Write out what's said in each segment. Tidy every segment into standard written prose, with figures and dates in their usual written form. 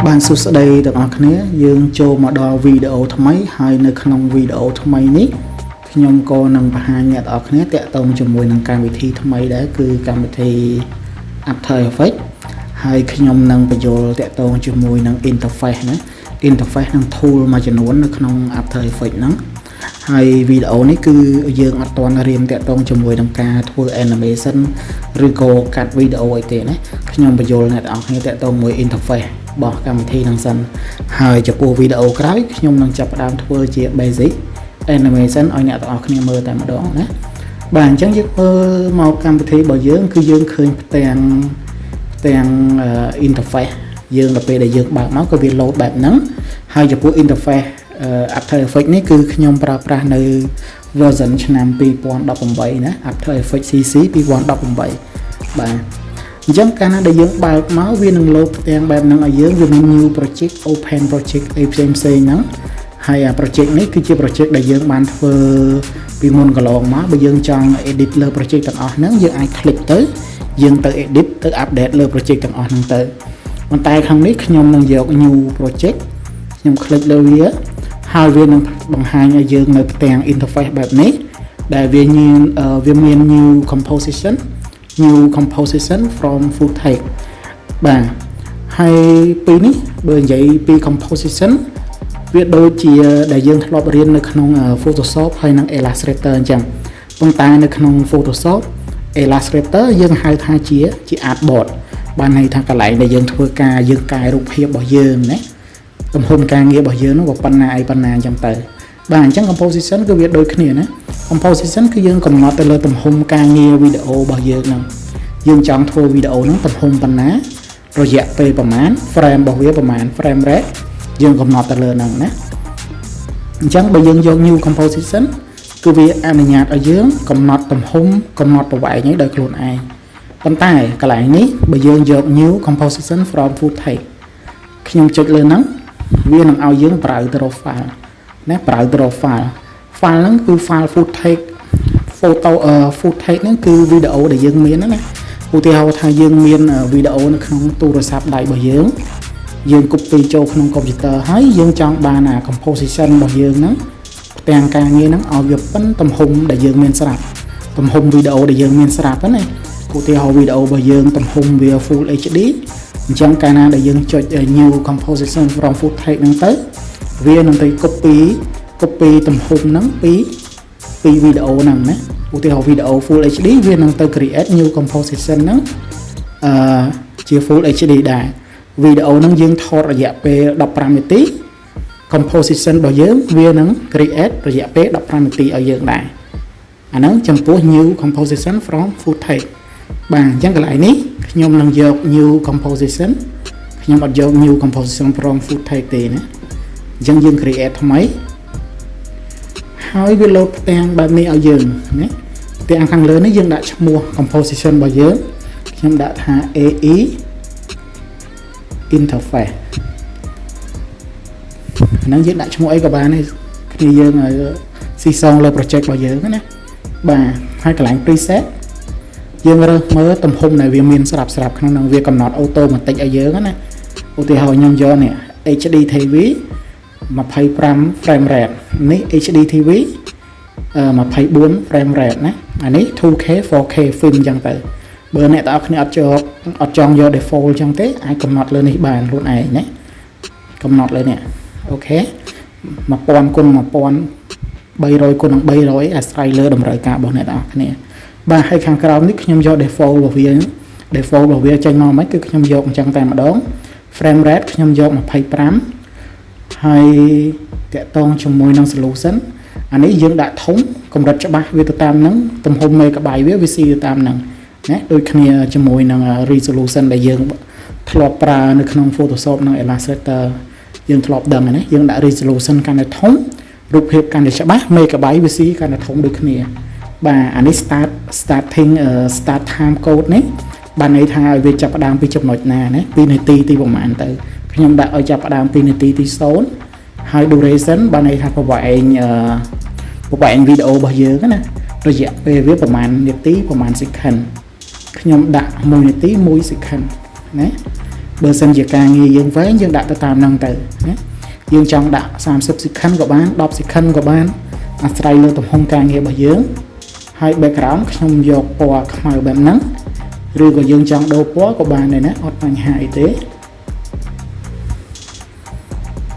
Bạn số sẽ đây được ở khné dương cho mà đo video thay mấy hay nơi khung video thay mấy ní nhung cô nâng hai nhật ở khné tẹt tông cho mùi nâng cam vị thi thay mấy đấy cứ cam vị thi After Effects hay khi nhung nâng bây giờ tẹt tông cho mùi nâng interface nữa interface nâng tool mà cho nó nó không After Effects nắng hay video này cứ dương ở toàn riêng tẹt tông cho mùi nâng ca thua animation rồi cô cắt video ấy thế này khi nhung bây giờ này ở khné tẹt tông mùi interface bỏ cam thi năng sân hơi chụp bộ video cái nhung năng chụp đam thua chia basic animation ở nhà tạo khi mơ tại một đó nè bàn chẳng giúp màu cam thi bảo dưỡng cứ dương khơi tiền interface dương là về để dương bạc nó có việc load bạc nắng hai chụp bộ interface After Effects này cứ nhung pra nơi version năm P1.17 nè After Effects CC P1.17 bạn chẳng cả để dưỡng bài máu viên năng lô tiền bài năng ở dưỡng về menu project open project APMC nắng hay project này cứ chia project để dưỡng bàn thơ vì môn cả lon máu bây giờ trong edit le project tận ở nắng dưỡng ai click tới dưỡng tới edit tới update le project tận ở nắng tới còn tay không biết nhom năng dọc new project nhom click le vía hai viên năng bằng hai ở dưỡng nơi tiền interface bài này đại viên như viên new composition from footage bà hay pi ní bởi vậy pi composition việc đôi chỉ đại dương lọp riêng ở trong Photoshop hay năng Illustrator chẳng bằng tay ở trong Photoshop Illustrator dương hai thay chỉ artboard ban này thằng cả lại đại dương thưa ca dương cài rụp hiệp bảo dương đấy tầm hôm ca nghĩa bảo dương nó vào pan na trong tờ bạn chẳng composition cái việc đôi khi này composition cái dương còn nói tới lời tầm hôm ca nghĩa video bảo dương nào dương chọn thua video nó tập hôn pan ná rồi dẹp vềประมาณ frame bảo vệประมาณ frame rate dương còn nọt lên nè nè chẳng bây giờ dùng new composition cứ việc anh nhạt ở dưới còn nọt tầm hôn còn nọt bảo vệ những đời luôn ai con tay cái lại ní bây giờ dùng new composition from footage khi nhung chụp lên nắng viên làm ao dưới file nè file nó cứ file footage photo footage nó cứ video để dương miếng đó nè ưu tiên thay dương miên video nó không tu rồi sắp đại bảo dưỡng dương copy cho không computer hãy dương chọn ba là composition bảo dưỡng nó tiền ca nghe nó ở việc bắn tầm hùng để dương miên sạp tầm hùng video để dương miên sạp đó này ưu tiên video bảo dưỡng tầm hùng via full HD trong ca na để dương cho nhiều composition from footage nó tới viên nó tới copy tầm hùng nắng pi video nè ưu tiên video full HD viên năng tới create new composition nó chia full HD đại video năng dương thọ ở dạng p đọc parameter composition bảo dưỡng viên năng create ở dạng p đọc parameter ở dạng đại nó trong phố new composition from footage bằng chẳng cái lại ní nhôm năng dọc new composition nhôm ở dọc new composition from footage thì nữa dân dương create mấy hai video tiền bài này ở giường nhé tiền khang lớn ấy dương đã mua composition bao giờ nhưng đã thả AI interface nó dương đã mua ấy các bạn này khi dương ở season là project bao giờ nè bà hai cái lạnh preset dương rồi mới tầm hôm này vì miền sạp khả năng việc cầm nọt auto mà tách ở dưới nè ô tô hồi nhân do nè HD TV mà phải frame rate này HD TV mà phải 4 frame rate nè anh ấy 2K 4K phim chẳng tới bữa này tao khi ở trong do default chẳng thế ai cầm nọt lên này bàn luôn này nhé cầm nọt lên nè ok mà pon bay rồi trailer đồng rồi cả bọn này tao nè ba hai khang cao nick nhâm do default bảo vệ tranh nó mấy cái nhâm do chẳng tay mà đón frame rate nhâm do mà phải 5 hay kẹt tông trong môi năng solution anh ấy dương đã thống công đặt cho ba về tam nắng tầm hôm nay cả bài viết VC tam nắng nhé đôi khi trong môi năng resolution đại dương thọp raនៅក្នុង Photoshop និង Illustrator យើងធ្លាប់ដឹងហ្នឹងយើងដាក់ resolution កាន់តែធំរូបភាពកាន់តែច្បាស់ megabyte VC កាន់តែធំដូចគ្នាបាទអានេះ start time code នេះបានន័យថាឲ្យវាចាប់ផ្ដើមពីចំណុចណាណា2នាទីទីប្រហែលទៅខ្ញុំដាក់ឲ្យចាប់ផ្ដើម2នាទីទី0ហើយ duration បានន័យថាប្រវែងវីដេអូរបស់យើងណារយៈពេលវាប្រហែលនាទីប្រហែល second ខ្ញុំដាក់1នាទី1 second ណា បើសិនជាការងារយើងវែងយើងដាក់ទៅតាមហ្នឹងទៅណាយើងចង់ដាក់30 second ក៏បាន10 second ក៏បានអាស្រ័យលើទំហំការងាររបស់យើងហើយ background ខ្ញុំយកពណ៌ខ្មៅបែបហ្នឹងឬក៏យើងចង់ដូរពណ៌ក៏បានដែរណាអត់បញ្ហាអីទេ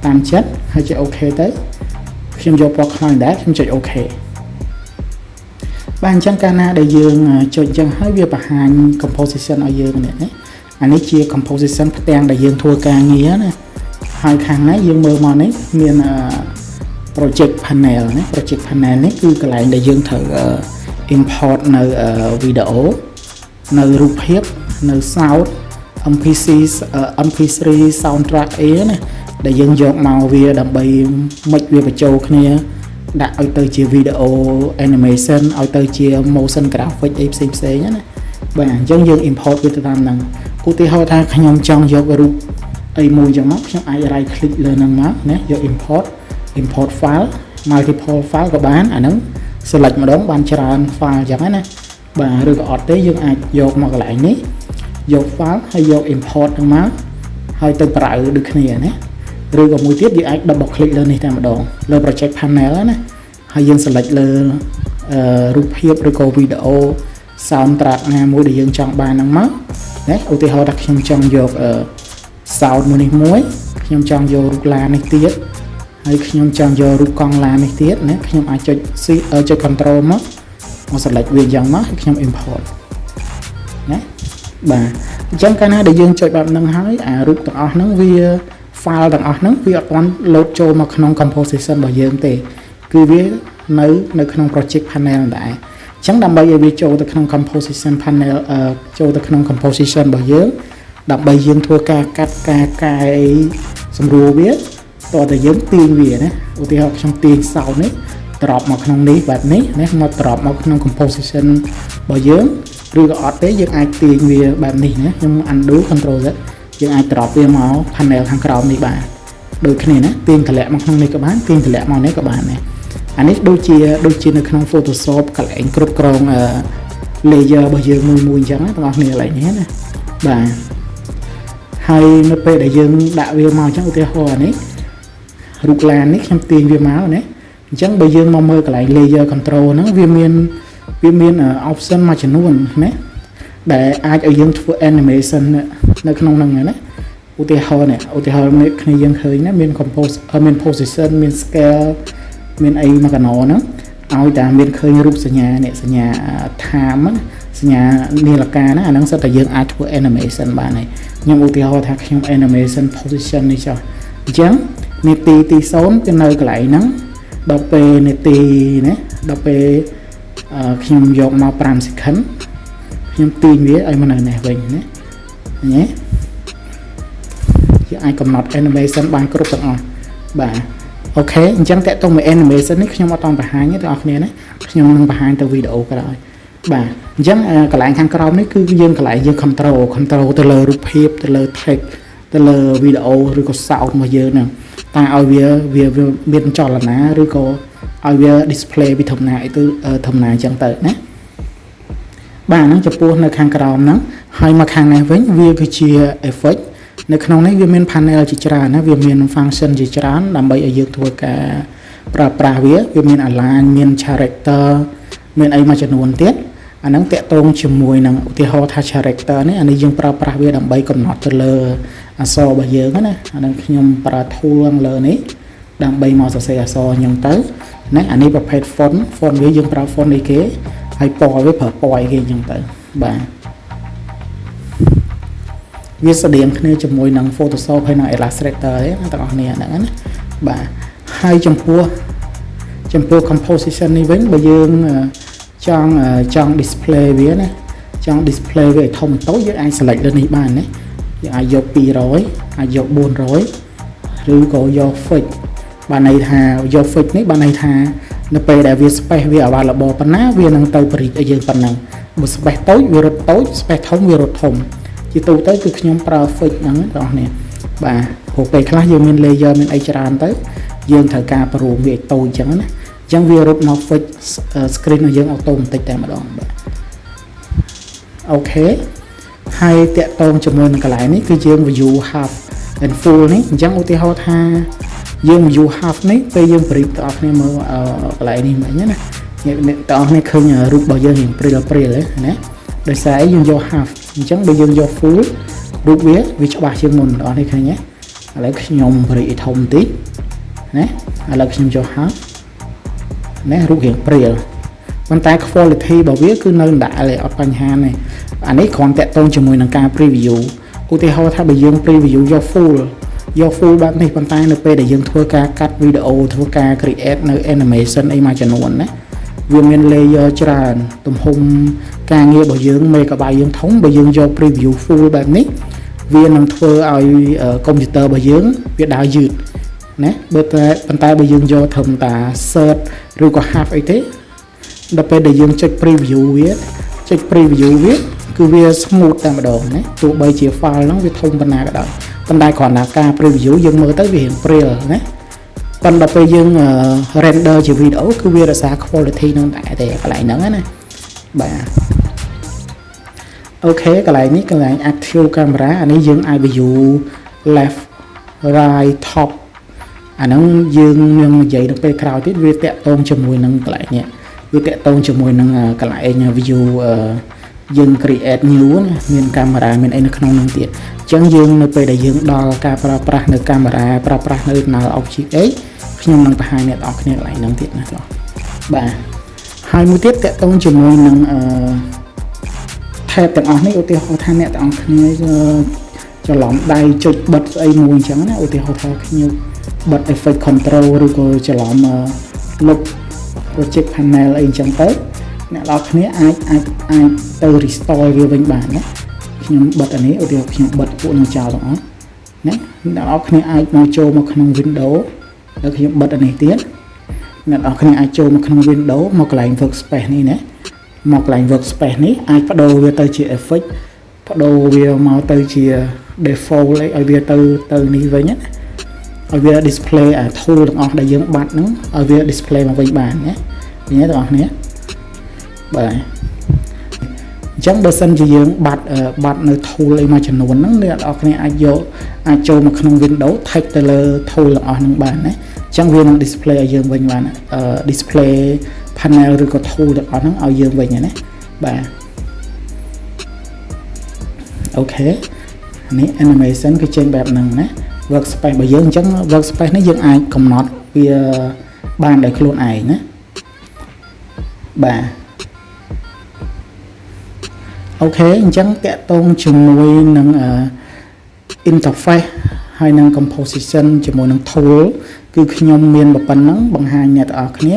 តាមចិត្តហើយចុច OK ទៅខ្ញុំយកពណ៌ខ្មៅដែរខ្ញុំចុច OK បាទអញ្ចឹងកាលណាដែលយើងចុចអញ្ចឹងហើយវាបង្ហាញ composition ឲ្យយើងនេះណាអានេះជា composition ផ្ទាំងដែលយើងធ្វើការងារណាហើយខាងនេះយើងមើលមកនេះមាន project panel ណា project panel នេះគឺកន្លែងដែលយើងត្រូវ import នៅ video នៅរូបភាពនៅ sound MP3 soundtrack អីណាដែលយើងយកមកវាដើម្បីមិនវាបញ្ចូលគ្នាដាក់ឲ្យទៅជា video animation ឲ្យទៅជា motion graphic អីផ្សេងៗណាបាទអញ្ចឹងយើង import វាទៅតាមហ្នឹងឧទាហរណ៍ថាខ្ញុំចង់យករូបអីមួយចឹងមកខ្ញុំអាច right click លើហ្នឹងមកណាយក import file multiple file ក៏បានអាហ្នឹង select ម្ដងបានច្រើន file ចឹងណាបាទឬក៏អត់ទេយើងអាចយកមកកន្លែងនេះយក file ហើយយក import ហ្នឹងមកហើយទៅប្រើដូចគ្នាណាឬក៏មួយទៀតយើងអាច double click លើនេះតែម្ដងលើ project panel ណាហើយយើង select លើរូបភាពឬក៏ video soundtrack ណាមួយដែលយើងចង់បានហ្នឹងមកណាឧទាហរណ៍ថាខ្ញុំចង់យក sound មួយនេះមួយខ្ញុំចង់យករូបឡាននេះទៀតហើយខ្ញុំចង់យករូបកង់ឡាននេះទៀតណាខ្ញុំអាចចុច control មក select វាយ៉ាងមកហើយខ្ញុំ import ណាបាទអញ្ចឹងកាលណាដែលយើងចុចបែបហ្នឹងហើយអារូបទាំងអស់ហ្នឹងវា file ទាំងអស់ហ្នឹងវាអត់ទាន់ load ចូលមកក្នុង composition របស់យើងទេគឺវានៅក្នុង project panel ដែរអញ្ចឹងដើម្បីឲ្យវាចូលទៅក្នុង composition panel ចូលទៅក្នុង composition របស់យើងដើម្បីយើងធ្វើការកាត់ការកែសម្រួលវាតើតើយើងទាញវាណាឧទាហរណ៍ខ្ញុំទាញ sound នេះ drop មកក្នុងនេះបែបនេះណាមក drop មកក្នុង composition របស់យើងឬក៏អត់ទេយើងអាចទាញវាបែបនេះណាខ្ញុំ undo control Z យើងអាច drop វាមក panel ខាងក្រោមនេះបានដូចគ្នាណាទាញតម្លាក់មកក្នុងនេះក៏បានទាញតម្លាក់មកនេះក៏បានដែរអានេះដូចជានៅក្នុង Photoshop កន្លែងគ្រប់គ្រង layer របស់យើងមួយអញ្ចឹងណាបងប្អូនកន្លែងនេះណាបាទហើយនៅពេលដែលយើងដាក់វាមកអញ្ចឹងឧទាហរណ៍នេះរូបឡាននេះខ្ញុំទាញវាមកណាអញ្ចឹងបើយើងមកមើលកន្លែង layer control ហ្នឹងវាមាន option មួយចំនួនណាដែលអាចឲ្យយើងធ្វើ animation នៅក្នុងហ្នឹងណាឧទាហរណ៍នេះគ្នាយើងឃើញណាមាន compose មាន position មាន scale មានអីមកកណោហ្នឹងឲ្យតែមានឃើញរូបសញ្ញានេះសញ្ញា time សញ្ញានាឡិកាណាអាហ្នឹងសិតតែយើងអាចធ្វើ animation បានហើយខ្ញុំឧទាហរណ៍ថាខ្ញុំ animation position នេះចុះអញ្ចឹងនាទីទី0គឺនៅកន្លែងហ្នឹងដល់ពេលនាទីណាដល់ពេលខ្ញុំយកមក5 second ខ្ញុំទាញវាឲ្យមកនៅនេះវិញណាញ៉េយើងអាចកំណត់ animation បានគ្រប់ទាំងអស់បាទអូខេអញ្ចឹងតើតើមួយ animation នេះខ្ញុំអត់តបង្ហាញទេបងប្អូនគ្នាណាខ្ញុំនឹងបង្ហាញទៅវីដេអូក្រោយបាទអញ្ចឹងកន្លែងខាងក្រោមនេះគឺយើងកន្លែងយើង control ទៅលើរូបភាពទៅលើ text ទៅលើវីដេអូឬក៏ sound របស់យើងហ្នឹងតើឲ្យវាមានចលនាឬក៏ឲ្យវា display ពីធម្មតាទៅធម្មតាអញ្ចឹងទៅណាបាទហ្នឹងចំពោះនៅខាងក្រោមហ្នឹងហើយមកខាងនេះវិញវាគឺជា effect នៅក្នុងនេះវាមាន panel ជាច្រើនណាវាមាន function ជាច្រើនដើម្បីឲ្យយើងធ្វើការប្រើប្រាស់វាមាន align មាន character មានអីមួយចំនួនទៀតអាហ្នឹងតាក់ទងជាមួយនឹងឧទាហរណ៍ថា character នេះអានេះយើងប្រើប្រាស់វាដើម្បីកំណត់ទៅលើអក្សររបស់យើងណាអាហ្នឹងខ្ញុំប្រើ tool ខាងលើនេះដើម្បីមកសរសេរអក្សរអញ្ចឹងទៅណាអានេះប្រភេទ font វាយើងប្រើ font អីគេហើយពណ៌វាប្រើពណ៌អីគេអញ្ចឹងទៅបាទវាស្តៀងគ្នាជាមួយនឹង Photoshop ហើយនឹង Illustrator ទេណាទាំងអស់គ្នាហ្នឹងណាបាទហើយចំពោះ composition នេះវិញបើយើងចង់ display វាណាចង់ display វាឲ្យធំតូចយើងអាច select លើនេះបានណាយើងអាចយក200អាចយក400ឬក៏យក fix បានន័យថាយក fix នេះបានន័យថានៅពេលដែលវា space វា available ប៉ុណ្ណាវានឹងទៅប្រិចឲ្យយើងប៉ុណ្ណឹងបើ space តូចវារត់តូច space ធំវារត់ធំជាទូទៅគឺខ្ញុំប្រើ fix ហ្នឹងបងប្អូនបាទព្រោះពេលខ្លះយើងមាន layer មានអីច្រើនទៅយើងត្រូវការប្រូវាឲ្យតូចអញ្ចឹងណាអញ្ចឹងវារត់មក fix screen របស់យើង auto បន្តិចតែម្ដងបាទអូខេហ ហើយតាក់ទងជាមួយនឹងកន្លែងនេះគឺយើង view half and full នេះអញ្ចឹងឧទាហរណ៍ថាយើង view half នេះពេលយើងប្រៀបទៅអស់គ្នាមើលកន្លែងនេះមិញណាអ្នកទាំងអស់គ្នាឃើញរូបរបស់យើងរៀងព្រិលណាដោយសារអីយើងយក half អញ្ចឹងបើយើងយក full រូបវាច្បាស់ជាងមុនបងប្អូនឃើញទេឥឡូវខ្ញុំប្រិយធំបន្តិចណាឥឡូវខ្ញុំយក half ណារូបរាងព្រាលប៉ុន្តែ quality របស់វាគឺនៅដដែលអត់បញ្ហាទេអានេះគ្រាន់តែតងជាមួយនឹងការ preview ឧទាហរណ៍ថាបើយើង preview យក full បែបនេះប៉ុន្តែនៅពេលដែលយើងធ្វើការកាត់វីដេអូធ្វើការ create នៅ animation អីមួយចំនួនណាវាមាន layer ច្រើនទំហំការងាររបស់យើង megabyte យើងធំបើយើងយក preview full បែបនេះវានឹងធ្វើឲ្យកុំព្យូទ័ររបស់យើងវាដើរយឺតណាប៉ុន្តែបើយើងយកត្រឹមតា search ឬក៏ half អីទេដល់ពេលដែលយើងចុច preview វាគឺវា smooth តែម្ដងណាទោះបីជា file ហ្នឹងវាធំប៉ុណ្ណាក៏ដោយប៉ុន្តែគ្រាន់តែការ preview យើងមើលទៅវារៀងព្រាលណាប៉ុន្តែពេលយើង render ជាវីដេអូគឺវារក្សា quality នឹងដែរតែកន្លែងហ្នឹងណាបាទអូខេកន្លែងនេះកន្លែង active camera អានេះយើងអាច view left right top អាហ្នឹងយើងនឹងនិយាយទៅពេលក្រោយទៀតវាតាក់ទងជាមួយនឹងកន្លែងនេះវាតាក់ទងជាមួយនឹងកន្លែង view យើង create new ណាមានកាមេរ៉ាមានអីនៅក្នុងហ្នឹងទៀតអញ្ចឹងយើងនៅពេលដែលយើងដល់ការប្រើប្រាស់នៅកាមេរ៉ាប្រើប្រាស់នៅដំណើរ object អីខ្ញុំនឹងបង្ហាញអ្នកទាំងអស់គ្នាកន្លែងហ្នឹងទៀតណាបាទហើយមួយទៀតតាក់ទងជាមួយនឹងtab ទាំងអស់នេះឧទាហរណ៍ថាអ្នកទាំងអស់គ្នាច្រឡំដៃចុចបិទស្អីមួយអញ្ចឹងណាឧទាហរណ៍ថាខ្ញុំបិទ effect control ឬក៏ច្រឡំលុប project panel អីអញ្ចឹងទៅអ្នកទាំងអស់គ្នាអាចទៅ restore វាវិញបានណាខ្ញុំបិទអានេះឧទាហរណ៍ខ្ញុំបិទពួកនឹងចោលទាំងអស់ណាអ្នកទាំងអស់គ្នាអាចមកចូលមកក្នុង window ហើយខ្ញុំបិទអានេះទៀតអ្នកទាំងអស់គ្នាអាចចូលមកក្នុង window មកកន្លែង workspace នេះណាមកកន្លែង workspace នេះអាចបដូរវាទៅជា effect បដូរវាមកទៅជា default ឲ្យវាទៅនេះវិញណាឲ្យវា display អា tool ទាំងអស់ដែលយើងបាត់ហ្នឹងឲ្យវា display មកវិញបានណាឃើញទេបងប្អូនបាទអញ្ចឹងបើសិនជាយើងបាត់នៅ tool អីមួយចំនួនហ្នឹងអ្នកនរគ្នាអាចចូលមកក្នុង Windows type ទៅលើ tool ទាំងអស់ហ្នឹងបានណាអញ្ចឹងវានឹង display ឲ្យយើងវិញបាន display panel ឬក៏ tool ទាំងអស់ហ្នឹងឲ្យយើងវិញណាបាទអូខេនេះ animation គឺចេញបែបហ្នឹងណា workspace របស់យើងអញ្ចឹង workspace នេះយើងអាចកំណត់វាបានដោយខ្លួនឯងណាបាទអូខេអញ្ចឹងតាក់ទងជាមួយនឹង interface ហើយនឹង composition ជាមួយនឹង tool គឺខ្ញុំមានប៉ុណ្ណឹងបង្ហាញអ្នកទាំងអស់គ្នា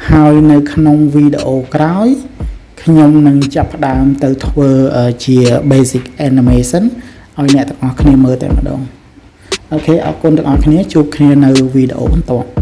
ហើយនៅក្នុងវីដេអូក្រោយខ្ញុំនឹងចាប់ផ្ដើមទៅធ្វើជា basic animation ឲ្យអ្នកទាំងអស់គ្នាមើលតែម្ដងអូខេអរគុណទាំងអស់គ្នាជួបគ្នានៅវីដេអូបន្ត